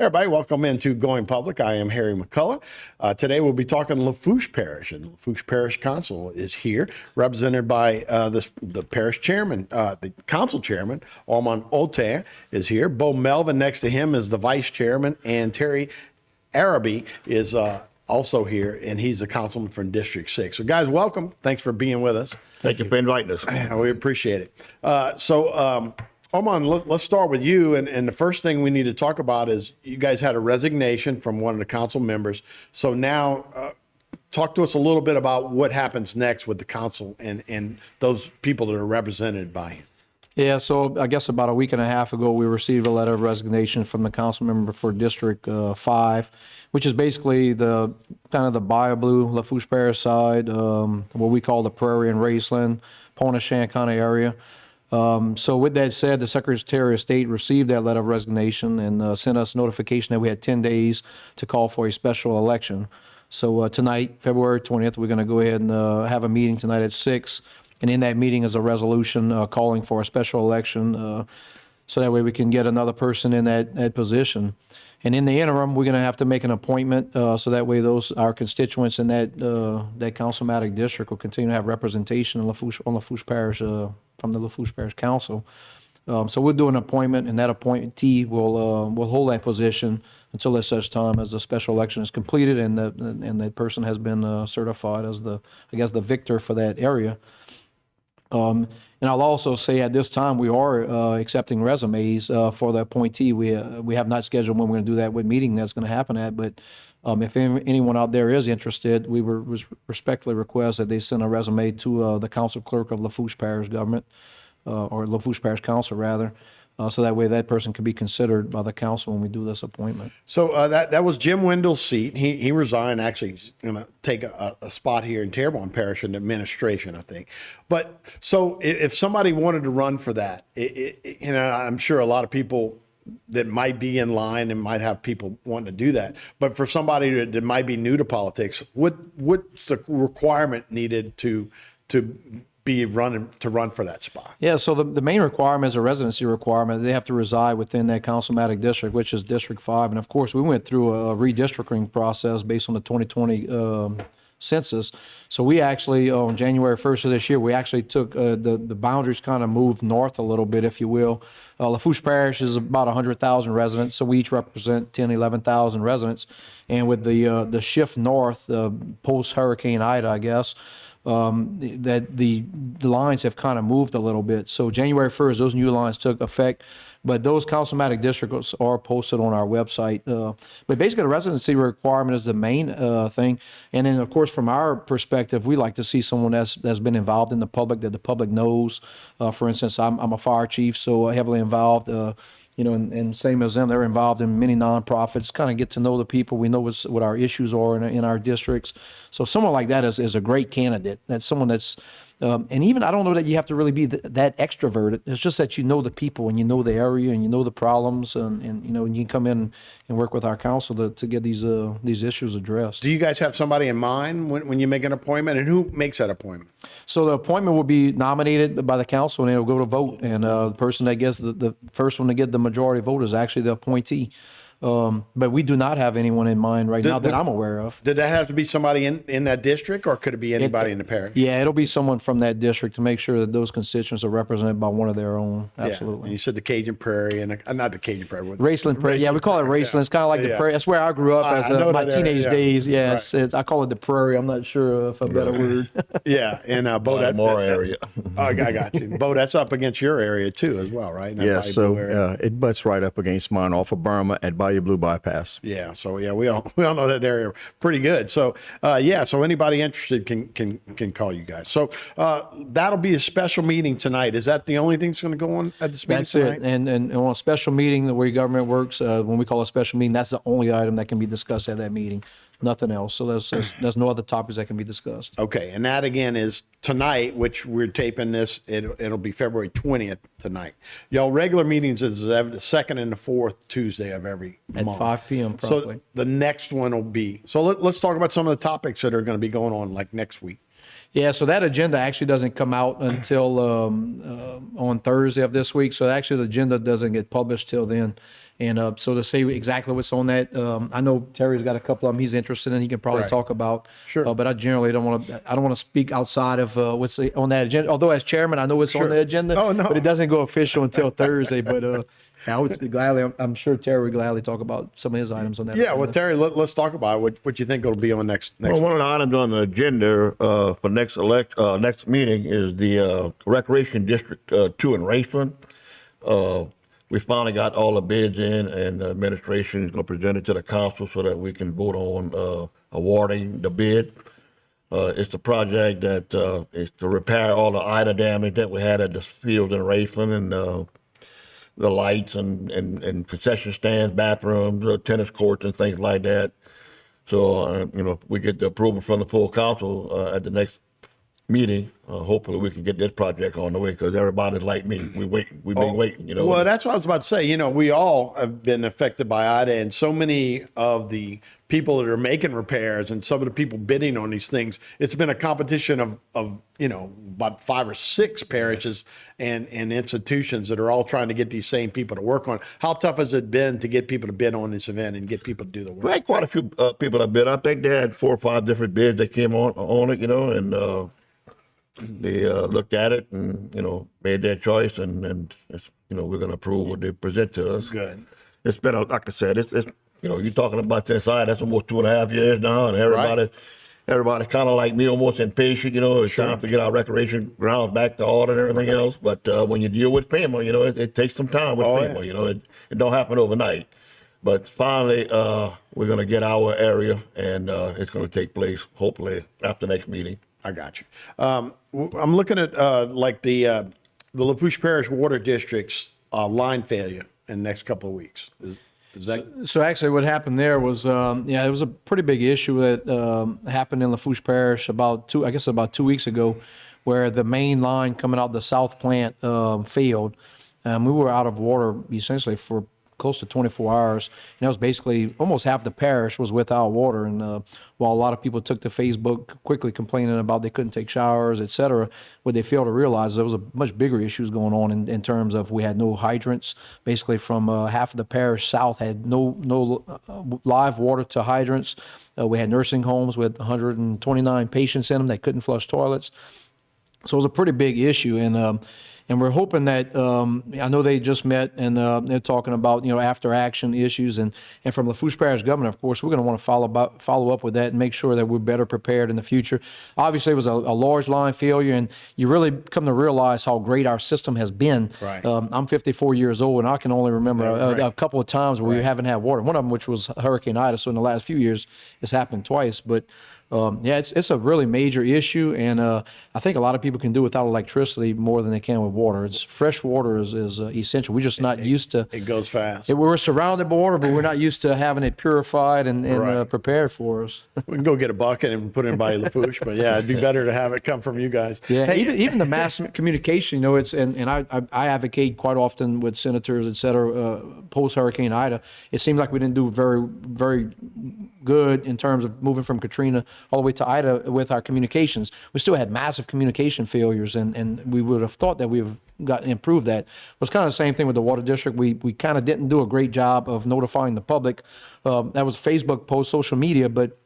Everybody, welcome into Going Public. I am Harry McCullough. Today we'll be talking Lafourche Parish, and Lafourche Parish Council is here, represented by the parish chairman, the council chairman, Armand Oltaire is here. Bo Melvin next to him is the vice chairman, and Terry Araby is also here, and he's the councilman from District 6. So guys, welcome. Thanks for being with us. Thank you for inviting us. We appreciate it. Armand, let's start with you. And the first thing we need to talk about is you guys had a resignation from one of the council members. So now talk to us a little bit about what happens next with the council and those people that are represented by him. Yeah, so I guess about a week and a half ago, we received a letter of resignation from the council member for District 5, which is basically the kind of the Bayou Blue, Lafourche Parish side, what we call the Prairie and Raceland, Pointe-au-Chien kind of area. So with that said, the Secretary of State received that letter of resignation and sent us notification that we had 10 days to call for a special election. So tonight, February 20th, we're going to go ahead and have a meeting tonight at 6. And in that meeting is a resolution calling for a special election so that way we can get another person in that position. And in the interim, we're going to have to make an appointment so that way our constituents in that councilmatic district will continue to have representation on Lafourche Parish from the Lafourche Parish Council. So we'll do an appointment, and that appointee will hold that position until at such time as the special election is completed and that person has been certified as the victor for that area. And I'll also say at this time we are accepting resumes for the appointee. We have not scheduled when we're going to do that, what meeting that's going to happen at, but if anyone out there is interested, we respectfully request that they send a resume to the council clerk of Lafourche Parish government, or Lafourche Parish Council rather, so that way that person can be considered by the council when we do this appointment. So that was Jim Wendell's seat. He resigned. Actually, he's going to take a spot here in Terrebonne Parish in administration, I think. But so if somebody wanted to run for that, I'm sure a lot of people that might be in line and might have people wanting to do that. But for somebody that might be new to politics, what's the requirement needed to run for that spot? Yeah, so the main requirement is a residency requirement. They have to reside within that councilmatic district, which is District 5. And of course, we went through a redistricting process based on the 2020 census. So we actually, on January 1st of this year, we actually took the boundaries kind of moved north a little bit, if you will. Lafourche Parish is about 100,000 residents, so we each represent 10, 11,000 residents. And with the shift north, post-Hurricane Ida, I guess, that the lines have kind of moved a little bit. So January 1st, those new lines took effect, but those councilmatic districts are posted on our website. But basically the residency requirement is the main thing. And then of course, from our perspective, we like to see someone that's been involved in the public, that the public knows. For instance, I'm a fire chief, so heavily involved, and same as them, they're involved in many nonprofits, kind of get to know the people. We know what our issues are in our districts. So someone like that is a great candidate. That's someone that's, and even I don't know that you have to really be that extroverted. It's just that you know the people and you know the area and you know the problems and you can come in and work with our council to get these issues addressed. Do you guys have somebody in mind when you make an appointment, and who makes that appointment? So the appointment will be nominated by the council and it'll go to vote. And the person that gets the first one to get the majority vote is actually the appointee. But we do not have anyone in mind right now that I'm aware of. Did that have to be somebody in that district, or could it be anybody in the parish? Yeah, it'll be someone from that district to make sure that those constituents are represented by one of their own. Absolutely. Yeah. And you said the Cajun Prairie, and not the Cajun Prairie. Raceland Prairie. Yeah, we call it Raceland. It's kind of like the Prairie. That's where I grew up as my teenage days. Yeah, right. I call it the Prairie. I'm not sure if a better word. Yeah, and Bo, Baltimore area. I got you. Bo, that's up against your area too, as well, right? Yeah, so it butts right up against mine off of Burma at Bayou Blue Bypass. Yeah, so we all know that area pretty good. So so anybody interested can call you guys. So that'll be a special meeting tonight. Is that the only thing that's going to go on at this meeting tonight? That's it. And on a special meeting, the way government works, when we call a special meeting, that's the only item that can be discussed at that meeting. Nothing else. So there's no other topics that can be discussed. Okay, and that again is tonight, which we're taping this. It'll be February 20th tonight. Y'all regular meetings is the second and the fourth Tuesday of every month. At 5 p.m. probably. So the next one will be. So let's talk about some of the topics that are going to be going on like next week. Yeah, so that agenda actually doesn't come out until on Thursday of this week. So actually the agenda doesn't get published till then. And so to say exactly what's on that, I know Terry's got a couple of them he's interested in. He can probably Right. talk about. Sure. But I generally don't want to. I don't want to speak outside of what's on that agenda. Although as chairman, I know it's Sure. on the agenda. Oh, no. But it doesn't go official until Thursday. But I would gladly. I'm sure Terry would gladly talk about some of his items on that. Yeah, agenda. well, Terry, let's talk about it. What you think will be on next. Well, one of the items on the agenda for next meeting is the Recreation District 2 in Raceland. We finally got all the bids in, and the administration is going to present it to the council so that we can vote on awarding the bid. It's a project that is to repair all the Ida damage that we had at the fields in Raceland, and the lights and concession stands, bathrooms, tennis courts, and things like that. So, if we get the approval from the full council at the next meeting, hopefully we can get this project on the way, because everybody's like me. We've been waiting, Well, that's what I was about to say. We all have been affected by Ida, and so many of the people that are making repairs and some of the people bidding on these things, it's been a competition of about 5 or 6 parishes and institutions that are all trying to get these same people to work on. How tough has it been to get people to bid on this event and get people to do the We work? had quite a few people that bid. I think they had 4 or 5 different bids that came on it, and they looked at it and made their choice, and we're going to approve what they present to us. Good. It's been like I said, it's you're talking about this side. That's almost 2.5 years now, and everybody kind of like me, almost impatient. It's time to get our recreation grounds back to order and everything else. But when you deal with FEMA, it takes some time with FEMA. Yeah. It don't happen overnight. But finally, we're going to get our area, and it's going to take place hopefully after next meeting. I got you. I'm looking at like the Lafourche Parish Water District's line failure in the next couple of weeks. Is that So actually, what happened there was, it was a pretty big issue that happened in Lafourche Parish about 2 weeks ago, where the main line coming out the south plant failed. We were out of water essentially for close to 24 hours. And that was basically almost half the parish was without water. And while a lot of people took to Facebook quickly complaining about they couldn't take showers, et cetera, what they failed to realize is there was a much bigger issues going on in terms of we had no hydrants. Basically from half of the parish south had no live water to hydrants. We had nursing homes with 129 patients in them that couldn't flush toilets. So it was a pretty big issue, and we're hoping that I know they just met and they're talking about after action issues, and from Lafourche Parish government, of course, we're going to want to follow up with that and make sure that we're better prepared in the future. Obviously, it was a large line failure, and you really come to realize how great our system has been. Right. I'm 54 years old, and I can only remember a couple of times where we haven't had water. One of them, which was Hurricane Ida. So in the last few years, it's happened twice, but. It's a really major issue, and I think a lot of people can do without electricity more than they can with water. It's fresh water is essential. We're just not used to. it goes fast? We're surrounded by water, but we're not used to having it purified and Right. prepared for us. We can go get a bucket and put it in by Lafourche, but yeah, it'd be better to have it come from you guys. Yeah, Hey, even the mass communication, it's and I advocate quite often with senators, et cetera, post Hurricane Ida. It seems like we didn't do very, very good in terms of moving from Katrina all the way to Ida with our communications. We still had massive communication failures, and we would have thought that we've got improved that. It was kind of the same thing with the water district. We kind of didn't do a great job of notifying the public. That was Facebook post, social media, but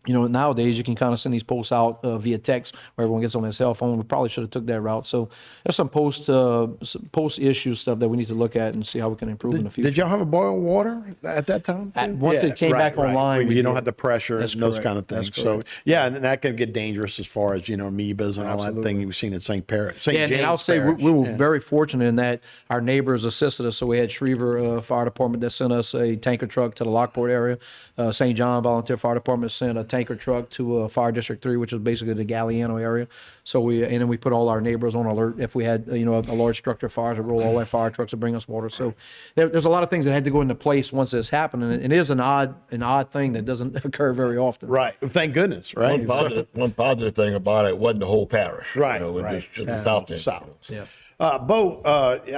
nowadays you can kind of send these posts out via text where everyone gets on their cell phone. We probably should have took that route. So there's some post issue stuff that we need to look at and see how we can improve in the future. Did y'all have a boil water at that time? too? Once it came back online, Where we you don't did. have the pressure That's and those correct. kind of That's things. So correct. yeah, and that can get dangerous as far as amoebas and all that thing you've seen in St. James. And I'll say we were very fortunate in that our neighbors assisted us. So we had Shreveport Fire Department that sent us a tanker truck to the Lockport area. St. John Volunteer Fire Department sent a tanker truck to Fire District 3, which is basically the Galliano area. So and then we put all our neighbors on alert if we had a large structure fires. We roll all our fire trucks to bring us water. So there's a lot of things that had to go into place once this happened, and it is an odd thing that doesn't occur very often. Right. Thank goodness. Right. One positive thing about it wasn't the whole parish. Right, It was right. just the south end. South. Yeah. Bo,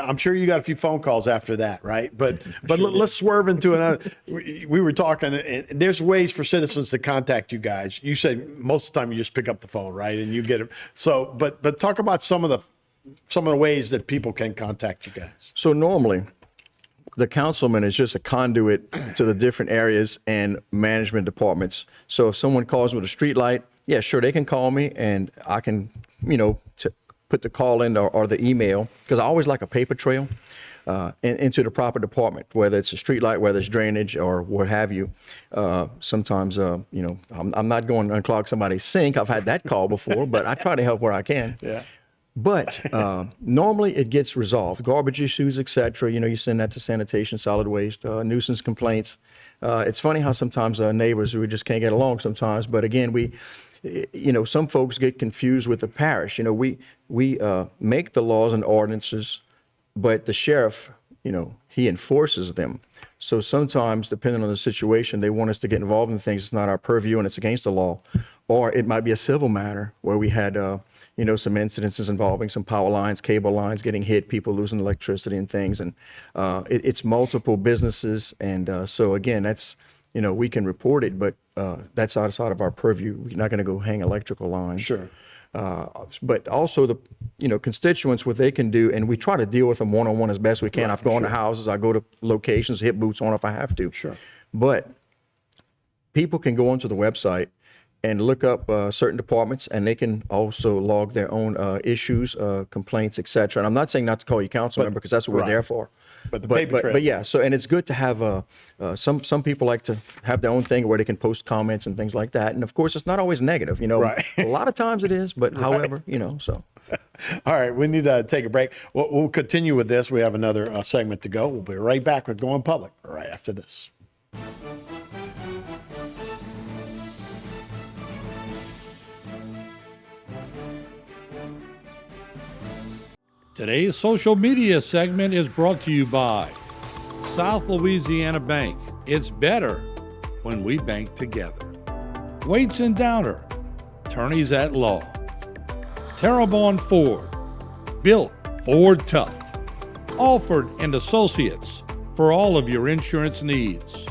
I'm sure you got a few phone calls after that, right? But let's swerve into another. We were talking, and there's ways for citizens to contact you guys. You said most of the time you just pick up the phone, right, and you get them. So, but talk about some of the ways that people can contact you guys. So normally, the councilman is just a conduit to the different areas and management departments. So if someone calls with a street light, yeah, sure, they can call me and I can, put the call in or the email, because I always like a paper trail into the proper department, whether it's a street light, whether it's drainage or what have you. Sometimes, I'm not going to unclog somebody's sink. I've had that call before, but I try to help where I can. Yeah. But normally it gets resolved. Garbage issues, et cetera. You send that to sanitation, solid waste, nuisance complaints. It's funny how sometimes neighbors, we just can't get along sometimes. But again, some folks get confused with the parish. We make the laws and ordinances, but the sheriff, he enforces them. So sometimes, depending on the situation, they want us to get involved in things it's not our purview and it's against the law. Or it might be a civil matter where we had, some incidences involving some power lines, cable lines getting hit, people losing electricity and things. And it's multiple businesses. And so again, that's, we can report it, but that's outside of our purview. We're not going to go hang electrical lines. Sure. But also the, constituents, what they can do, and we try to deal with them one-on-one as best we can. Right, I've gone to houses, I go to locations, hit boots on if I have to. Sure. But people can go onto the website and look up certain departments, and they can also log their own issues, complaints, et cetera. And I'm not saying not to call you council member, because that's what we're there for. But the paper trail. But yeah, so, and it's good to have, some people like to have their own thing where they can post comments and things like that. And of course, it's not always negative, Right. A lot of times it is, but however, so. All right, we need to take a break. We'll continue with this. We have another segment to go. We'll be right back with Going Public right after this. Today's social media segment is brought to you by South Louisiana Bank. It's better when we bank together. Waits and Downer, attorneys at law. Terrebonne Ford, built Ford tough. Alford and Associates, for all of your insurance needs.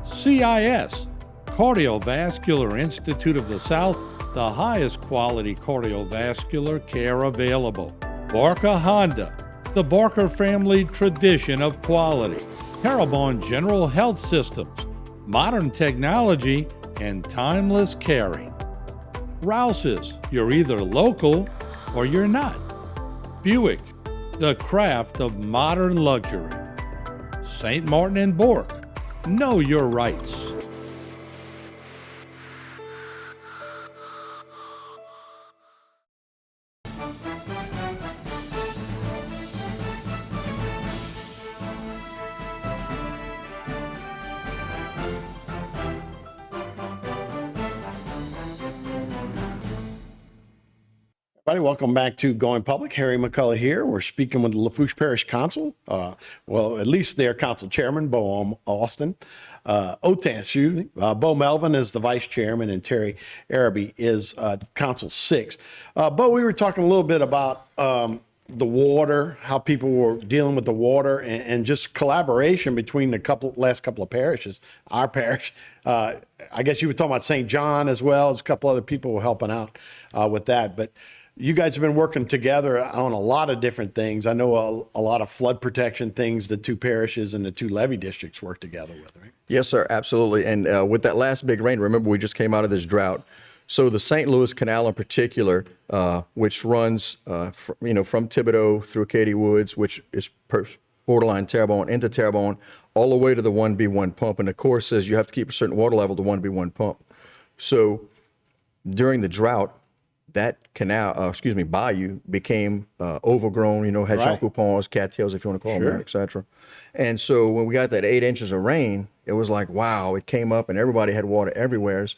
CIS, Cardiovascular Institute of the South, the highest quality cardiovascular care available. Barker Honda, the Barker family tradition of quality. Terrebonne General Health Systems, modern technology and timeless caring. Rouse's, you're either local or you're not. Buick, the craft of modern luxury. St. Martin and Bork, know your rights. Everybody, welcome back to Going Public. Harry McCullough here. We're speaking with the Lafourche Parish Council. At least their council chairman, Bo Austin. Bo Melvin is the vice chairman, and Terry Araby is council 6. Bo, we were talking a little bit about the water, how people were dealing with the water, and just collaboration between the last couple of parishes. Our parish, I guess you were talking about St. John as well. As a couple other people were helping out with that, but you guys have been working together on a lot of different things. I know a lot of flood protection things the two parishes and the two levee districts work together with, right? Yes, sir, absolutely. And with that last big rain, remember we just came out of this drought. So the St. Louis Canal in particular, which runs from Thibodaux through Katy Woods, which is borderline Terrebonne into Terrebonne, all the way to the 1B1 pump. And the Corps says you have to keep a certain water level to 1B1 pump. So during the drought, that canal, bayou became overgrown, had Right. coupons, cattails, if you want to call Sure. them, et cetera. And so when we got that 8 inches of rain, it was like, wow, it came up and everybody had water everywhere.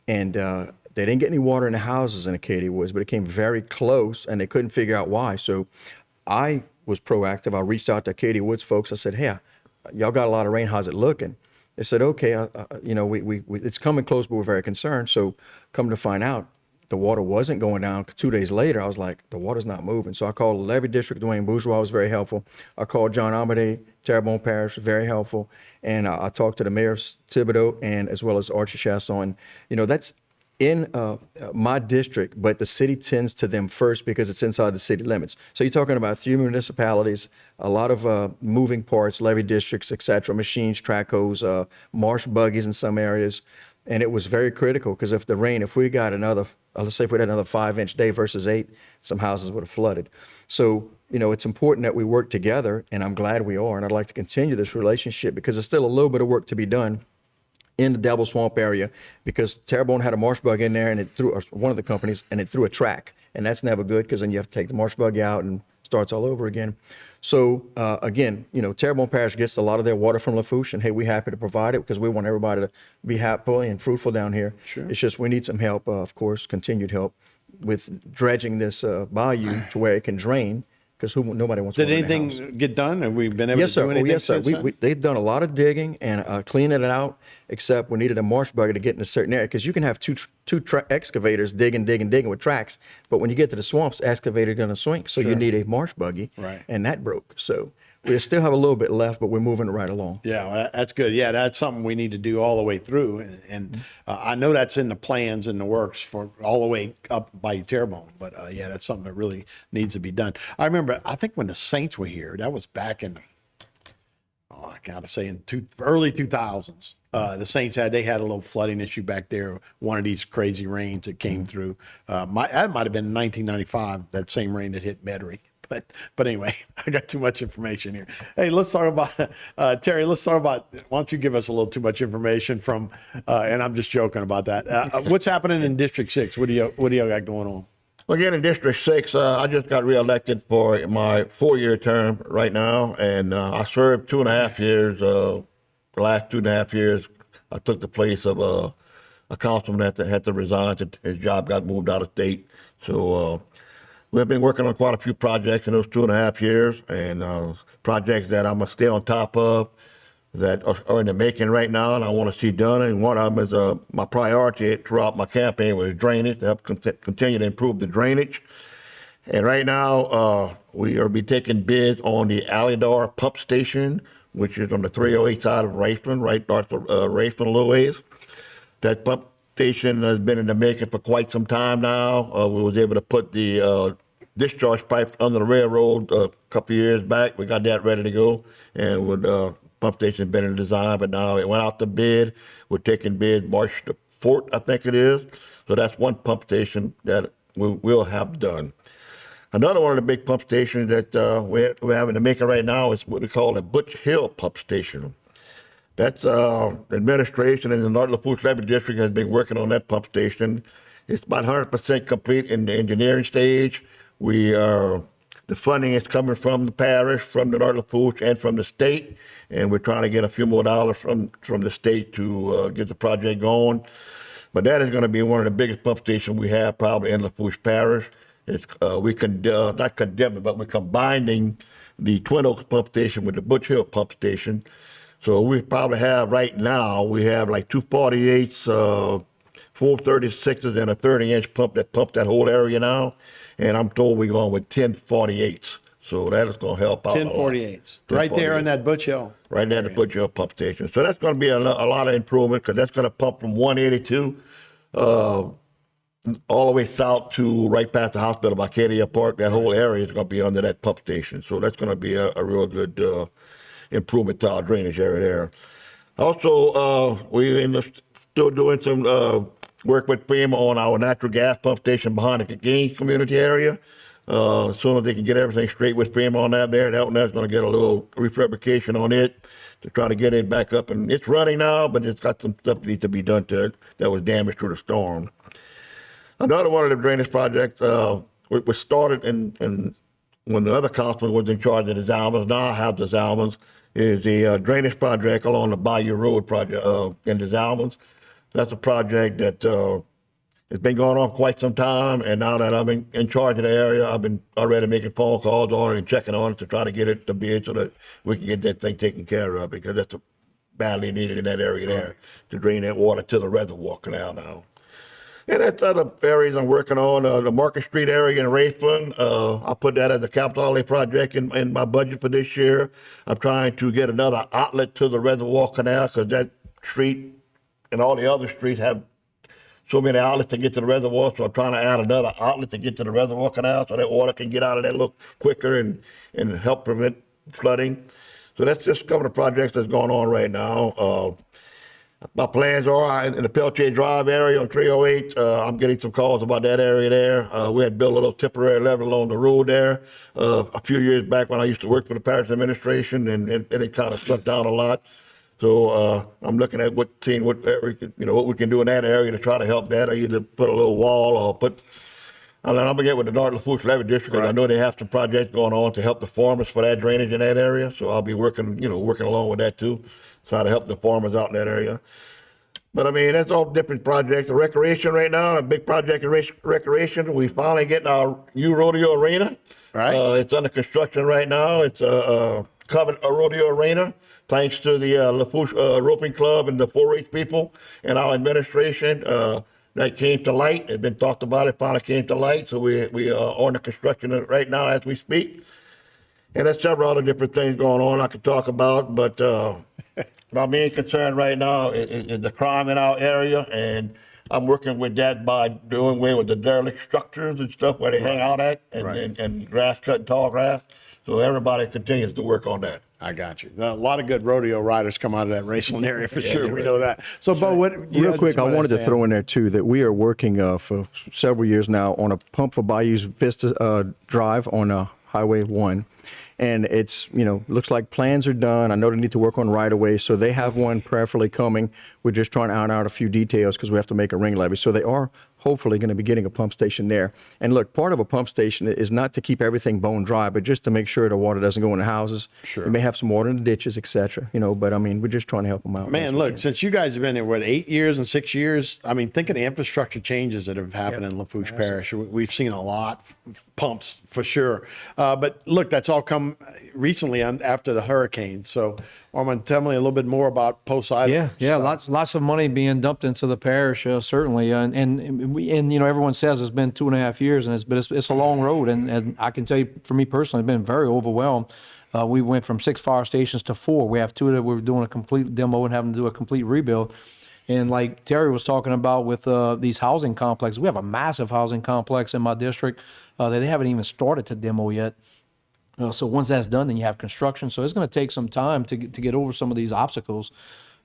And they didn't get any water in the houses in the Katy Woods, but it came very close and they couldn't figure out why. So I was proactive. I reached out to Katy Woods folks. I said, hey, y'all got a lot of rain. How's it looking? They said, okay, it's coming close, but we're very concerned. So come to find out, the water wasn't going down. 2 days later, I was like, the water's not moving. So I called the levee district. Dwayne Bourgeois was very helpful. I called John Amade, Terrebonne Parish, very helpful. And I talked to the mayor of Thibodaux and as well as Archie Chasson. And, that's in my district, but the city tends to them first because it's inside the city limits. So you're talking about 3 municipalities, a lot of moving parts, levee districts, et cetera, machines, trackhoes, marsh buggies in some areas. And it was very critical because if we got another, let's say if we had another 5-inch day versus 8, some houses would have flooded. So, it's important that we work together, and I'm glad we are. And I'd like to continue this relationship because there's still a little bit of work to be done in the Devil Swamp area because Terrebonne had a marsh bug in there and it threw, or one of the companies, and it threw a track. And that's never good because then you have to take the marsh bug out and starts all over again. So again, Terrebonne Parish gets a lot of their water from Lafourche, and hey, we're happy to provide it because we want everybody to be happy and fruitful down here. Sure. It's just we need some help, of course, continued help with dredging this bayou to where it can drain because nobody wants Did water in their house. anything get done? Have we been able Yes, to sir. do anything Yes, sir. since then? They've done a lot of digging and cleaning it out, except we needed a marsh bugger to get in a certain area because you can have two excavators digging with tracks, but when you get to the swamps, the excavator's going to swing. So you need a marsh buggy, Right. and that broke. So we still have a little bit left, but we're moving it right along. Yeah, well, that's good. Yeah, that's something we need to do all the way through. And I know that's in the plans and the works for all the way up by Terrebonne. But yeah, that's something that really needs to be done. I remember, I think when the Saints were here, that was back in, I gotta say, in early 2000s. The Saints they had a little flooding issue back there. One of these crazy rains that came through. That might have been 1995, that same rain that hit Metairie. But anyway, I got too much information here. Hey, let's talk about Terry. Let's talk about. Why don't you give us a little too much information from? And I'm just joking about that. What's happening in District 6? What do you got going on? Well, again, in District 6, I just got reelected for my 4-year term right now, and I served 2.5 years. The last 2.5 years, I took the place of a councilman that had to resign. His job got moved out of state. So we've been working on quite a few projects in those 2.5 years, and projects that I'm going to stay on top of that are in the making right now and I want to see done. And one of them is my priority throughout my campaign was drainage, to help continue to improve the drainage. And right now, we are be taking bids on the Alydar pump station, which is on the 308 side of Raceland, right north of Raceland a little ways. That pump station has been in the making for quite some time now. We was able to put the discharge pipe under the railroad a couple of years back. We got that ready to go, and with pump station has been in design, but now it went out to bid. We're taking bids March the 4th, I think it is. So that's one pump station that we will have done. Another one of the big pump stations that we're having to make it right now is what we call a Butch Hill pump station. That's the administration in the North Lafourche Levee District has been working on that pump station. It's about 100% complete in the engineering stage. The funding is coming from the parish, from the North Lafourche, and from the state, and we're trying to get a few more dollars from the state to get the project going. But that is going to be one of the biggest pump stations we have probably in Lafourche Parish. It's we can not condemn it, but we're combining the Twin Oaks pump station with the Butch Hill pump station. So we probably have right now, we have like 248s, 436s, and a 30-inch pump that pumps that whole area now. And I'm told we're going with 1048s. So that is going to help out. 1048s. Right there in that Butch Hill. Right there in the Butch Hill pump station. So that's going to be a lot of improvement because that's going to pump from 182 all the way south to right past the hospital by Acadia Park. That whole area is going to be under that pump station. So that's going to be a real good improvement to our drainage area there. Also, we're still doing some work with FEMA on our natural gas pump station behind the Gaines community area. As soon as they can get everything straight with FEMA on that there, that's going to get a little refabrication on it to try to get it back up. And it's running now, but it's got some stuff that needs to be done to it that was damaged through the storm. Another one of the drainage projects was started in when the other councilman was in charge of the Zalmans. Now I have the Zalmans, is the drainage project along the Bayou Road project in the Zalmans. That's a project that has been going on quite some time, and now that I'm in charge of the area, I've been already making phone calls on it and checking on it to try to get it to bid so that we can get that thing taken care of, because that's badly needed in that area there to drain that water to the reservoir canal now. And that's other areas I'm working on. The Market Street area in Raceland, I put that as a capital outlay project in my budget for this year. I'm trying to get another outlet to the reservoir canal because that street and all the other streets have so many outlets to get to the reservoir, so I'm trying to add another outlet to get to the reservoir canal so that water can get out of there a little quicker and help prevent flooding. So that's just a couple of projects that's going on right now. My plans are in the Peltier Drive area on 308. I'm getting some calls about that area there. We had built a little temporary level along the road there a few years back when I used to work for the parish administration, and it kind of shut down a lot. So I'm looking at seeing what we can do in that area to try to help that, or either put a little wall or put. And then I'm gonna get with the North Lafourche Levee District, because I know they have some projects going on to help the farmers for that drainage in that area. So I'll be working along with that too, try to help the farmers out in that area. But I mean, that's all different projects. The recreation right now, a big project in recreation. We finally getting our new rodeo arena. Right. It's under construction right now. It's a covered rodeo arena, thanks to the Lafourche Roping Club and the 4-H people and our administration. That came to light. It's been talked about. It finally came to light. So we are on the construction right now as we speak. And there's several other different things going on I could talk about, but my main concern right now is the crime in our area, and I'm working with that by doing away with the derelict structures and stuff where they hang out at, and grass cutting tall grass. So everybody continues to work on that. I got you. A lot of good rodeo riders come out of that Raceland area for sure. We know that. So, Bo, Real quick, I wanted to throw in there too that we are working for several years now on a pump for Bayou's Vista Drive on Highway 1. And it's, looks like plans are done. I know they need to work on right away, so they have one prayerfully coming. We're just trying to iron out a few details because we have to make a ring levee. So they are hopefully going to be getting a pump station there. And look, part of a pump station is not to keep everything bone dry, but just to make sure the water doesn't go in the houses. Sure. You may have some water in the ditches, et cetera, but I mean, we're just trying to help them out. Man, look, since you guys have been there, 8 years and 6 years, I mean, think of the infrastructure changes that have happened in Lafourche Parish. We've seen a lot, pumps for sure. But look, that's all come recently after the hurricane. So, Armand, tell me a little bit more about post-Ida. Yeah, lots of money being dumped into the parish, certainly, and everyone says it's been 2.5 years, and it's a long road, and I can tell you, for me personally, I've been very overwhelmed. We went from 6 fire stations to 4. We have 2 that we're doing a complete demo and having to do a complete rebuild. And like Terry was talking about with these housing complexes, we have a massive housing complex in my district that they haven't even started to demo yet. So once that's done, then you have construction. So it's going to take some time to get over some of these obstacles.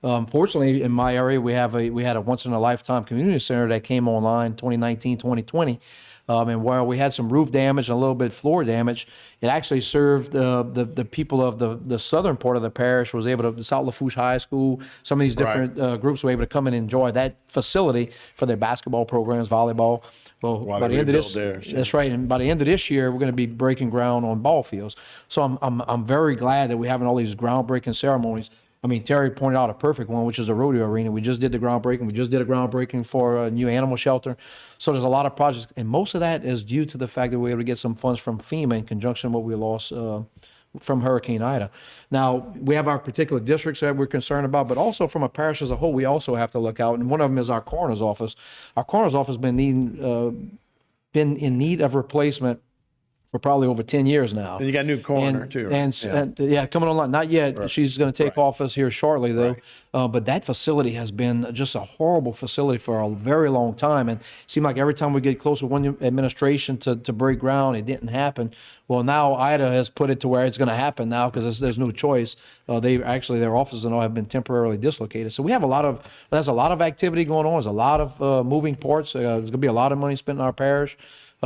Fortunately, in my area, we had a once-in-a-lifetime community center that came online 2019, 2020. And while we had some roof damage and a little bit floor damage, it actually served the people of the southern part of the parish. Was able to, South Lafourche High School, some of these different groups were able to come and enjoy that facility for their basketball programs, volleyball. Well, by the end of this, that's right. And by the end of this year, we're going to be breaking ground on ball fields. So I'm very glad that we're having all these groundbreaking ceremonies. I mean, Terry pointed out a perfect one, which is the rodeo arena. We just did the groundbreaking. We just did a groundbreaking for a new animal shelter. So there's a lot of projects, and most of that is due to the fact that we were able to get some funds from FEMA in conjunction with what we lost from Hurricane Ida. Now, we have our particular districts that we're concerned about, but also from a parish as a whole, we also have to look out, and one of them is our coroner's office. Our coroner's office has been in need of replacement for probably over 10 years now. And you got a new coroner too, right? And coming online, not yet. Right. She's going to take office here shortly, though. Right. But that facility has been just a horrible facility for a very long time. And it seemed like every time we get close to one administration to break ground, it didn't happen. Well, now Ida has put it to where it's going to happen now because there's no choice. Their offices and all have been temporarily dislocated. So we have there's a lot of activity going on. There's a lot of moving parts. There's going to be a lot of money spent in our parish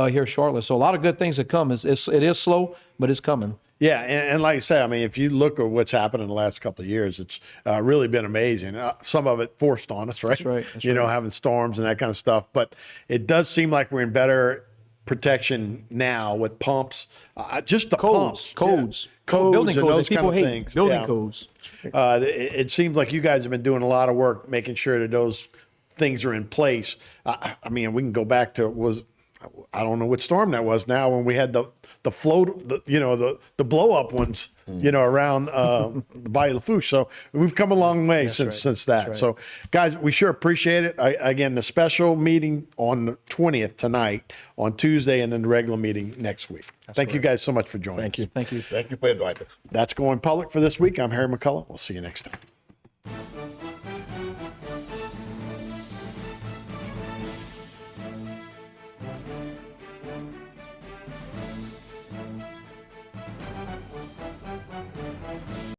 here shortly. So a lot of good things that come. It is slow, but it's coming. Yeah, and like I say, I mean, if you look at what's happened in the last couple of years, it's really been amazing. Some of it forced on us, right? That's right. Having storms and that kind of stuff. But it does seem like we're in better protection now with pumps, just the codes, building and codes, those people hate things. Building codes. It seems like you guys have been doing a lot of work making sure that those things are in place. I mean, we can go back to I don't know what storm that was now when we had the float, the blow up ones, around the Bayou Lafourche. So we've come a long way since that. Right. So guys, we sure appreciate it. Again, the special meeting on the 20th tonight, on Tuesday, and then the regular meeting next week. Thank you guys so much for joining. Thank you. Thank you for inviting us. That's Going Public for this week. I'm Harry McCullough. We'll see you next time.